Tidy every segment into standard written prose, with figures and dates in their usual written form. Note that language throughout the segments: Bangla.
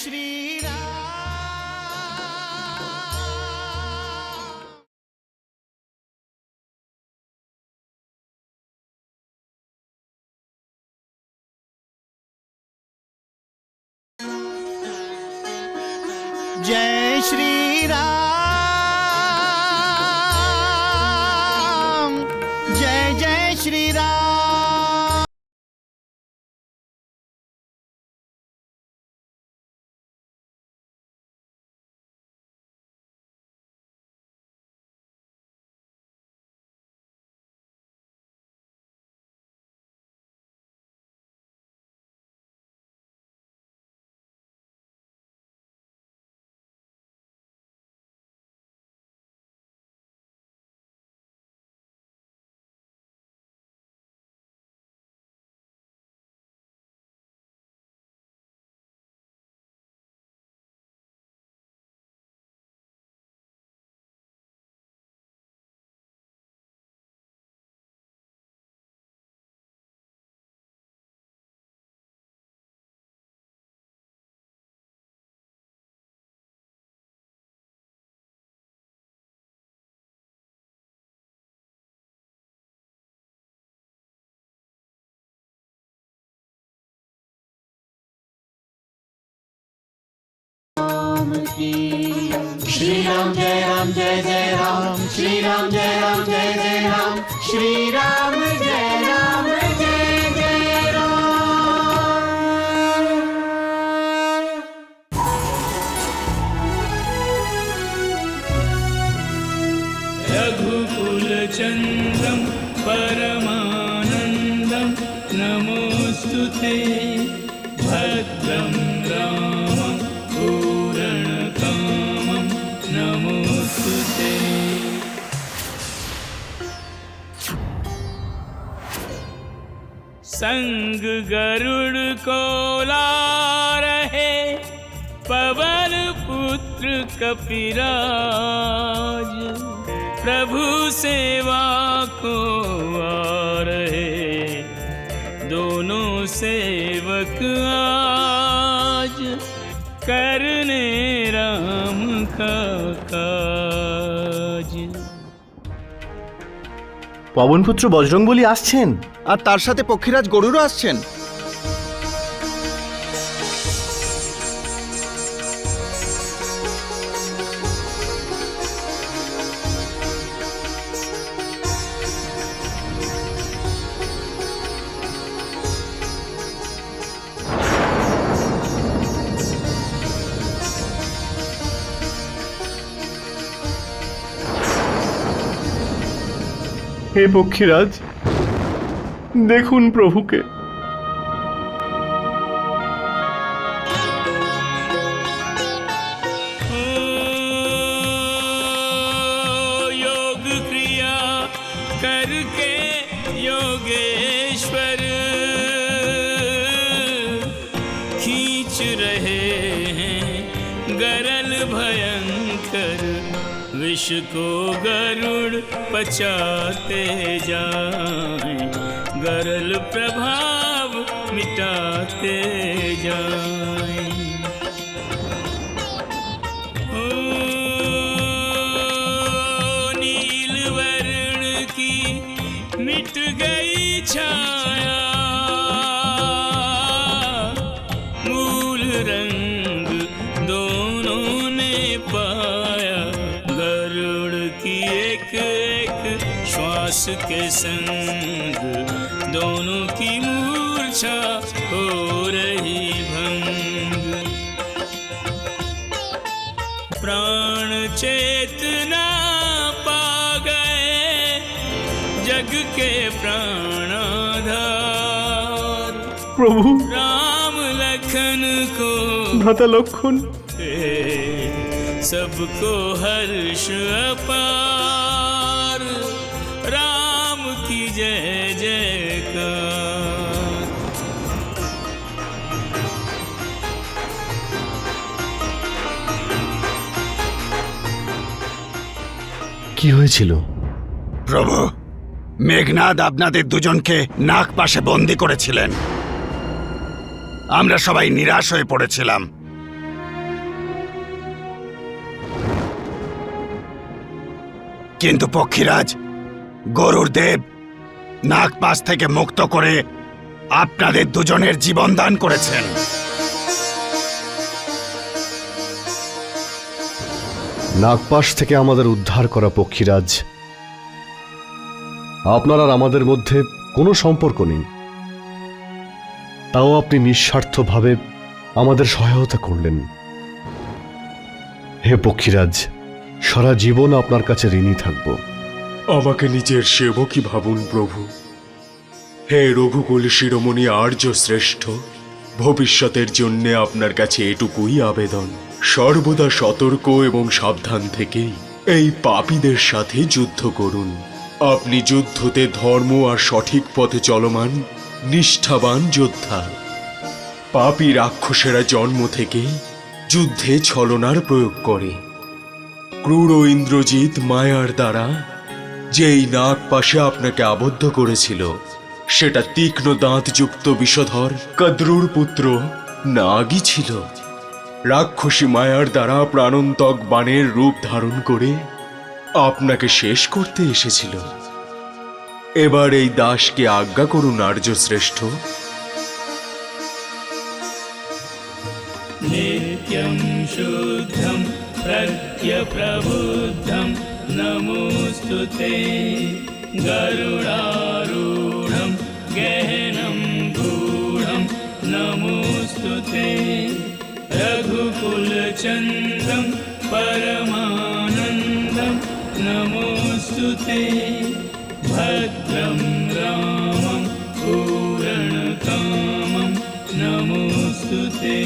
श्री राम। जय श्री राम, जय जय श्री राम। श्री राम जय राम जय जय राम, श्री राम जय राम जय जय राम, श्री राम जय जय राम। रघुकुल चंद्रम परमानंदम नमोस्तुते भद्रं रामं पूरणकामं नमोस्तुते। संग गरुड़ को ला रहे पवन पुत्र कपिराज, प्रभु सेवा को आ रहे दोनों सेवक आज, करने राम का काज। পবনপুত্র বজরংবলী আসছেন, আর তার সাথে পক্ষীরাজ গরুরও আসছেন। হে পক্ষীরাজ, দেখুন প্রভুকে। योग क्रिया करके योगेश्वर खींच रहे हैं गरल भयंकर, विष को गरुड़ पचाते जाएं, गरल प्रभाव मिटाते जाएं। ओ नील वर्ण की मिट गई छाया, मूल रंग दोनों ने पाया, गरुड़ की एक एक श्वास के संग दोनों की मूर्छा हो रही भंग। प्राण चेतना पा गए जग के प्राणाधार, প্রভু राम लखन को ভ্রাতা লক্ষণ, सबको हर्ष अपार, राम की जय जयकार। কি হয়েছিল? প্রভু, মেঘনাদ আপনাদের দুজনকে নাগ পাশে বন্দি করেছিলেন। আমরা সবাই নিরাশ হয়ে পড়েছিলাম। কিন্তু পক্ষীরাজ, গরুর দেব নাগপাশ থেকে মুক্ত করে আপনাদের দুজনের জীবন দান করেছেন। নাগপাশ থেকে আমাদের উদ্ধার করা পক্ষীরাজ, আপনার আর আমাদের মধ্যে কোনো সম্পর্ক নেই, তাও আপনি নিঃস্বার্থভাবে আমাদের সহায়তা করলেন। হে পক্ষীরাজ, সারা জীবন আপনার কাছে ঋণী থাকব। আমাকে নিজের সেবকই ভাবুন প্রভু। হে রঘুকুল শিরোমণি আর্য শ্রেষ্ঠ, ভবিষ্যতের জন্যে আপনার কাছে এটুকুই আবেদন, সর্বদা সতর্ক এবং সাবধান থেকেই এই পাপীদের সাথে যুদ্ধ করুন। আপনি যুদ্ধতে ধর্ম আর সঠিক পথে চলমান নিষ্ঠাবান যোদ্ধা। পাপী রাক্ষসেরা জন্ম থেকে যুদ্ধে ছলনার প্রয়োগ করে। ক্রূর ইন্দ্রজিৎ মায়ার দ্বারা যেই নাগপাশে আপনাকে আবদ্ধ করেছিল, সেটা তীক্ষ্ণ দাঁতযুক্ত বিষধর কদ্রুর পুত্র নাগই ছিল। রাক্ষসী মায়ার দ্বারা প্রাণন্তক বাণের রূপ ধারণ করে আপনাকে শেষ করতে এসেছিল। এবার এই দাসকে আজ্ঞা করুন আর্য শ্রেষ্ঠ। नित्यं शुद्धं प्रत्यप्रबुद्धं नमोऽस्तु ते गरुडारूढं गहनं गूढं नमोऽस्तु ते रघुकुलचन्द्रं परमानन्दं नमोऽस्तु ते भद्रं रामं पूरणकामं नमोऽस्तु ते।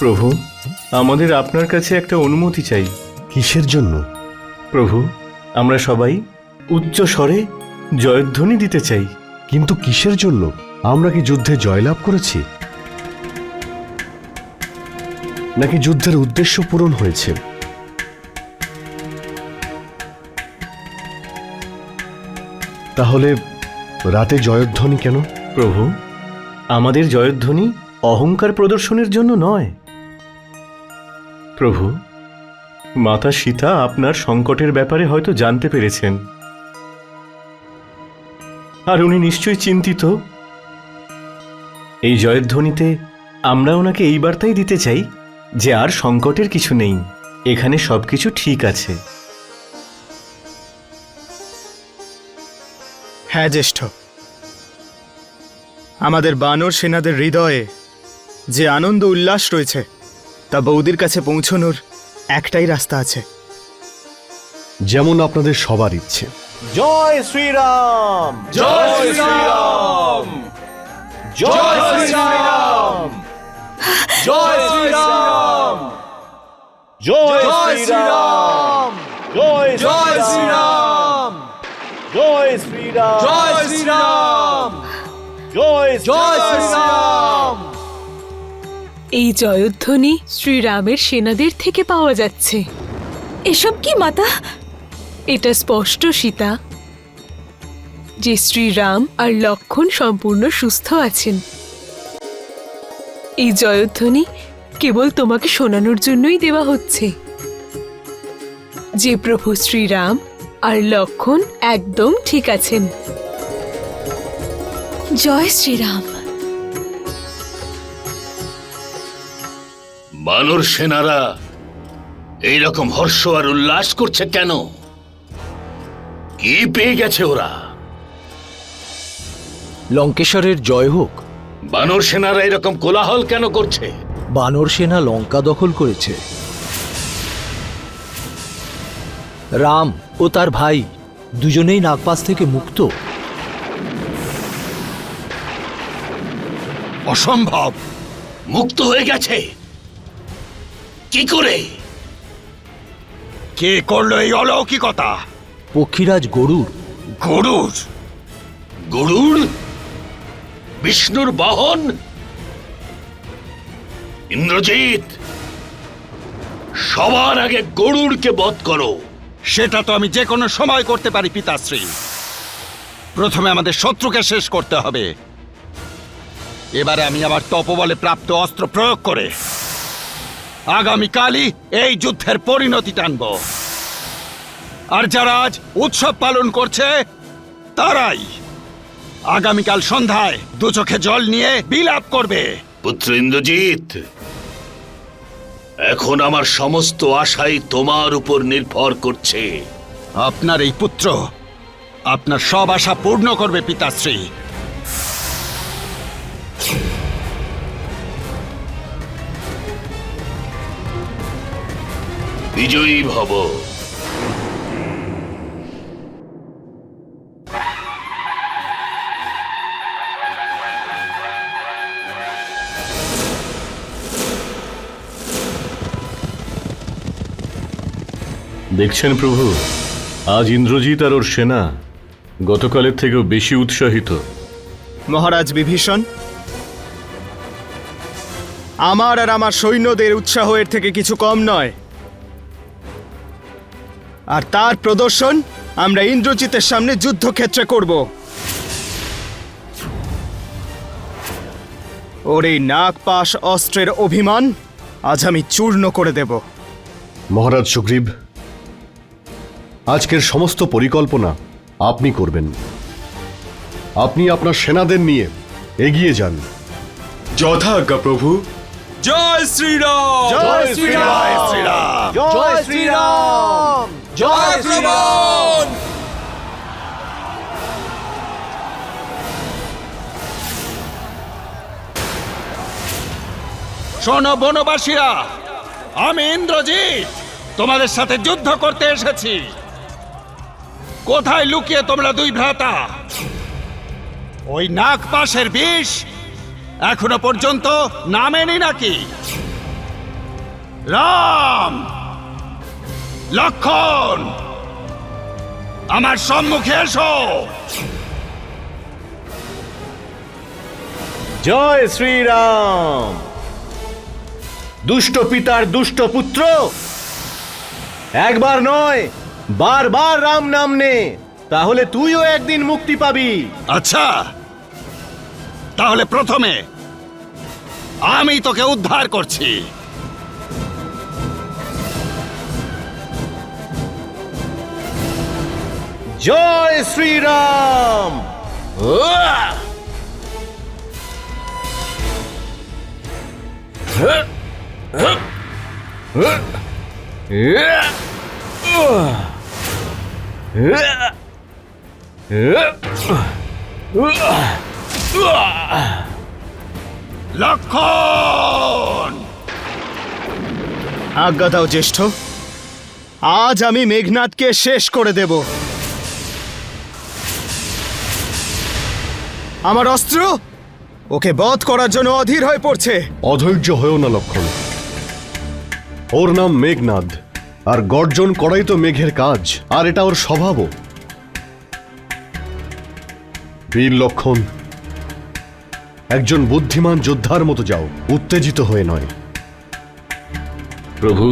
প্রভু, আমাদের আপনার কাছে একটা অনুমতি চাই। কিসের জন্য? প্রভু, আমরা সবাই উচ্চ স্বরে জয়ধ্বনি দিতে চাই। কিন্তু কিসের জন্য? আমরা কি যুদ্ধে জয়লাভ করেছি, নাকি যুদ্ধের উদ্দেশ্য পূরণ হয়েছে? তাহলে রাতে জয়ধ্বনি কেন? প্রভু, আমাদের জয়ধ্বনি অহংকার প্রদর্শনের জন্য নয়। প্রভু, মাতা সীতা আপনার সংকটের ব্যাপারে হয়তো জানতে পেরেছেন, আর উনি নিশ্চয়ই চিন্তিত। এই জয়ধ্বনিতে আমরা ওনাকে এই বার্তাই দিতে চাই যে আর সংকটের কিছু নেই, এখানে সবকিছু ঠিক আছে। হ্যাঁ জ্যেষ্ঠ, আমাদের বানর সেনাদের হৃদয়ে যে আনন্দ উল্লাস রয়েছে, তা বৌদির কাছে পৌঁছনোর একটাই রাস্তা আছে। যেমন আপনাদের সবার ইচ্ছে। জয় শ্রীরাম, জয় শ্রীরাম, জয় শ্রীরাম, জয় শ্রীরাম, জয় শ্রীরাম, জয় শ্রীরাম, জয় শ্রীরাম, জয় শ্রীরাম, জয় শ্রীরাম। এই জয়ধ্বনি শ্রীরামের সেনাদের থেকে পাওয়া যাচ্ছে। এসব কি মাতা? এটা স্পষ্ট সীতা যে শ্রীরাম আর লক্ষ্মণ সম্পূর্ণ সুস্থ আছেন। এই জয়ধ্বনি কেবল তোমাকে শোনানোর জন্যই দেওয়া হচ্ছে যে প্রভু শ্রীরাম আর লক্ষ্মণ একদম ঠিক আছেন। জয় শ্রীরাম। বানর সেনারা এইরকম হর্ষ আর উল্লাস করছে কেন? কি পেয়ে গেছে ওরা? লঙ্কেশ্বরের জয় হোক। বানর সেনারা এরকম কোলাহল কেন করছে? বানর সেনা লঙ্কা দখল করেছে। রাম ও তার ভাই দুজনেই নাগপাশ থেকে মুক্ত। অসম্ভব! মুক্ত হয়ে গেছে কি করে? কে করলো এই অলৌকিকতা? পক্ষীরাজ গরুর। গরুর? গরুড়? বিষ্ণুর বাহন? ইন্দ্রজিৎ, সবার আগে গরুড়কে বধ করো। সেটা তো আমি যে কোনো সময় করতে পারি পিতাশ্রী। প্রথমে আমাদের শত্রুকে শেষ করতে হবে। এবারে আমি আমার তপবলে প্রাপ্ত অস্ত্র প্রয়োগ করে আগামীকালই এই যুদ্ধের পরিণতি টানব। আর যারা আজ উৎসব পালন করছে তারাই আগামীকাল সন্ধ্যায় দু চোখে জল নিয়ে বিলাপ করবে। পুত্র ইন্দ্রজিৎ, এখন আমার সমস্ত আশাই তোমার উপর নির্ভর করছে। আপনার এই পুত্র আপনার সব আশা পূর্ণ করবে পিতাশ্রী। বিজয়ী ভব। দেখছেন প্রভু, আজ ইন্দ্রজিৎ আর ওর সেনা গতকালের থেকেও বেশি উৎসাহিত। মহারাজ বিভীষণ, আমার আর আমার সৈন্যদের উৎসাহ এর থেকে কিছু কম নয়। আর তার প্রদর্শন আমরা ইন্দ্রজিতের সামনে যুদ্ধক্ষেত্রে করব। ওর এই নাগপাশ অস্ত্রের অভিমান আজ আমি চূর্ণ করে দেব। মহারাজ সুগ্রীব, আজকের সমস্ত পরিকল্পনা আপনি করবেন। আপনি আপনার সেনাদের নিয়ে এগিয়ে যান। যথা আজ্ঞা প্রভু। জয় শ্রীরাম! জয় শ্রীরাম! জয় শ্রীরাম! জয় শ্রীরাম! শোনো বনবাসীরা, আমি ইন্দ্রজিৎ তোমাদের সাথে যুদ্ধ করতে এসেছি। কোথায় লুকিয়ে তোমরা দুই ভ্রাতা? ওই নাগপাশের বিষ এখনো পর্যন্ত নামেনি নাকি? রাম, লক্ষণ, আমার সম্মুখে এসো। জয় শ্রীরাম! দুষ্ট পিতার দুষ্ট পুত্র, একবার নয় বারবার রাম নাম নে, তাহলে তুইও একদিন মুক্তি পাবি। আচ্ছা, তাহলে প্রথমে আমি তোকে উদ্ধার করছি। জয় শ্রীরাম! লক্ষণ, আজ্ঞা দাও জ্যেষ্ঠ, আজ আমি মেঘনাদকে শেষ করে দেব। আমার অস্ত্র ওকে বধ করার জন্য অধীর হয়ে পড়ছে। অধৈর্য হয়েও না লক্ষণ, ওর নাম মেঘনাদ, আর গর্জন করাই তো মেঘের কাজ, আর এটা ওর স্বভাবও। বীর লক্ষণ, একজন বুদ্ধিমান যোদ্ধার মতো যাও, উত্তেজিত হয়ে নয়। প্রভু,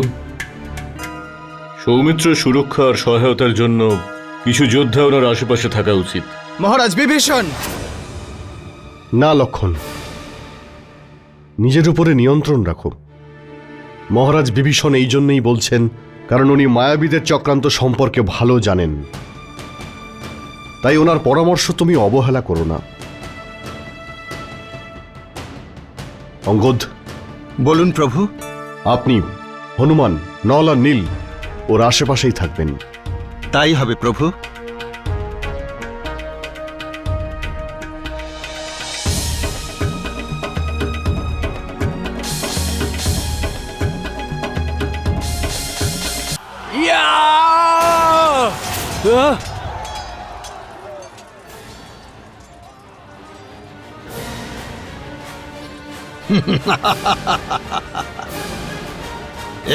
সৌমিত্র সুরক্ষা আর সহায়তার জন্য কিছু যোদ্ধা ওনার আশেপাশে থাকা উচিত। মহারাজ বিভীষণ! না লক্ষণ, নিজের উপরে নিয়ন্ত্রণ রাখো। মহারাজ বিভীষণ এই জন্যই বলছেন কারণ উনি মায়াবীদের চক্রান্ত সম্পর্কে ভালো জানেন, তাই ওনার পরামর্শ তুমি অবহেলা করো না। অঙ্গদ, বলুন প্রভু। আপনি হনুমান, নল আর নীল ওর আশেপাশেই থাকবেন। তাই হবে প্রভু।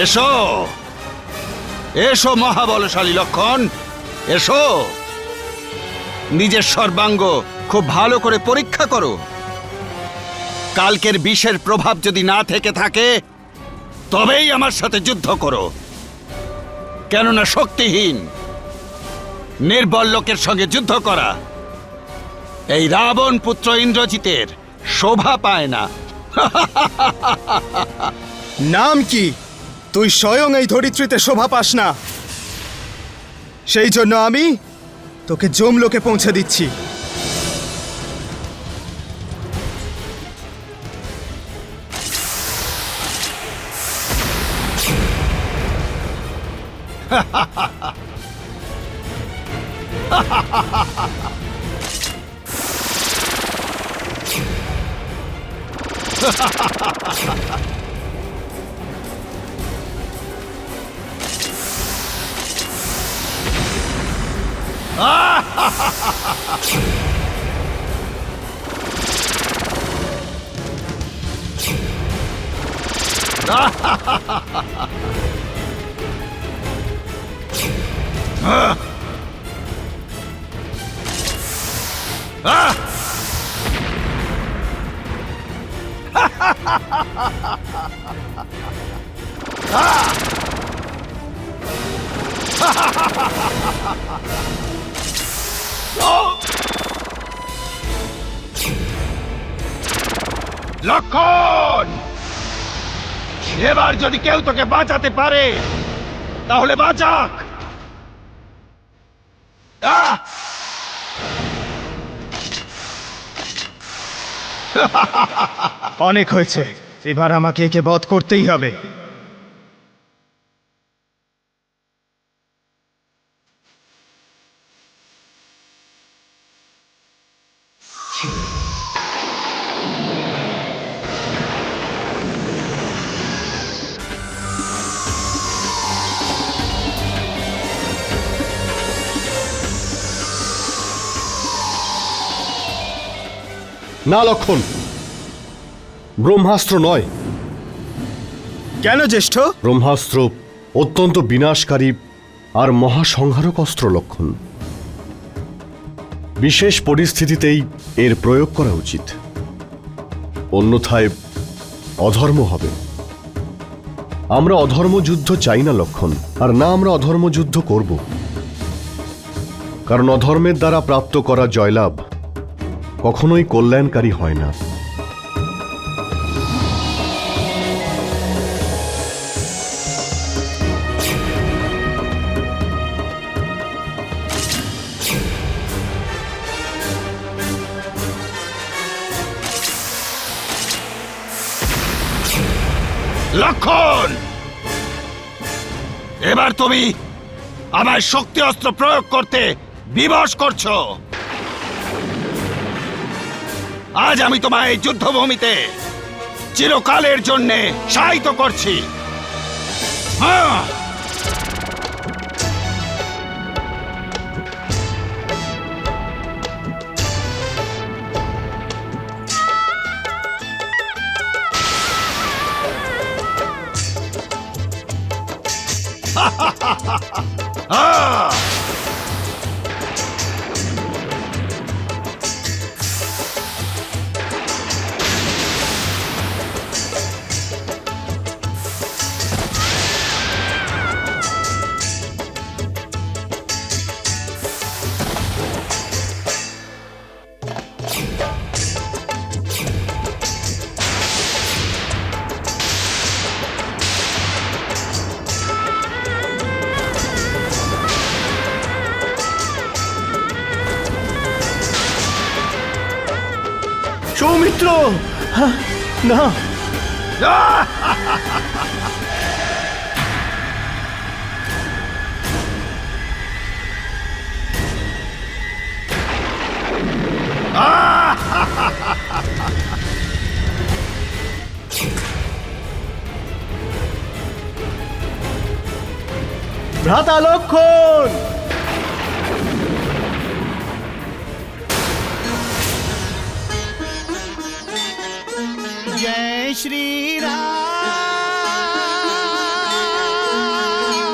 এসো এসো মহাবলশালী লক্ষণ, এসো। নিজের সর্বাঙ্গ খুব ভালো করে পরীক্ষা করো। কালকের বিষের প্রভাব যদি না থেকে থাকে তবেই আমার সাথে যুদ্ধ করো, কেননা শক্তিহীন নির্বল লোকের সঙ্গে যুদ্ধ করা এই রাবণ পুত্র ইন্দ্রজিতের শোভা পায় না। নাম কি? তুই স্বয়ং এই ধরিত্রীতে শোভা পাস না, সেই জন্য আমি তোকে যমলোকে পৌঁছে দিচ্ছি। লক্ষণ, এবার যদি কেউ তোকে বাঁচাতে পারে তাহলে বাঁচাক। অনেক হয়েছে, এবার আমাকে একে বধ করতেই হবে। না লক্ষণ, ব্রহ্মাস্ত্র নয়। কেন জ্যেষ্ঠ? ব্রহ্মাস্ত্র অত্যন্ত বিনাশকারী আর মহাসংহারক অস্ত্র লক্ষণ। বিশেষ পরিস্থিতিতেই এর প্রয়োগ করা উচিত, অন্যথায় অধর্ম হবে। আমরা অধর্ম যুদ্ধ চাই না লক্ষণ, আর না আমরা অধর্ম যুদ্ধ করব, কারণ অধর্মের দ্বারা প্রাপ্ত করা জয়লাভ কখনোই কল্যাণকারী হয় না। লক্ষণ, এবার তুমি আমার শক্তি অস্ত্র প্রয়োগ করতে বিবশ করছো। আজ আমি তোমায় এই যুদ্ধভূমিতে চিরকালের জন্য শায়িত করছি। হ্যাঁ, সৌমিত্র, না, ভ্রাতা লক্ষণ, जय श्री राम।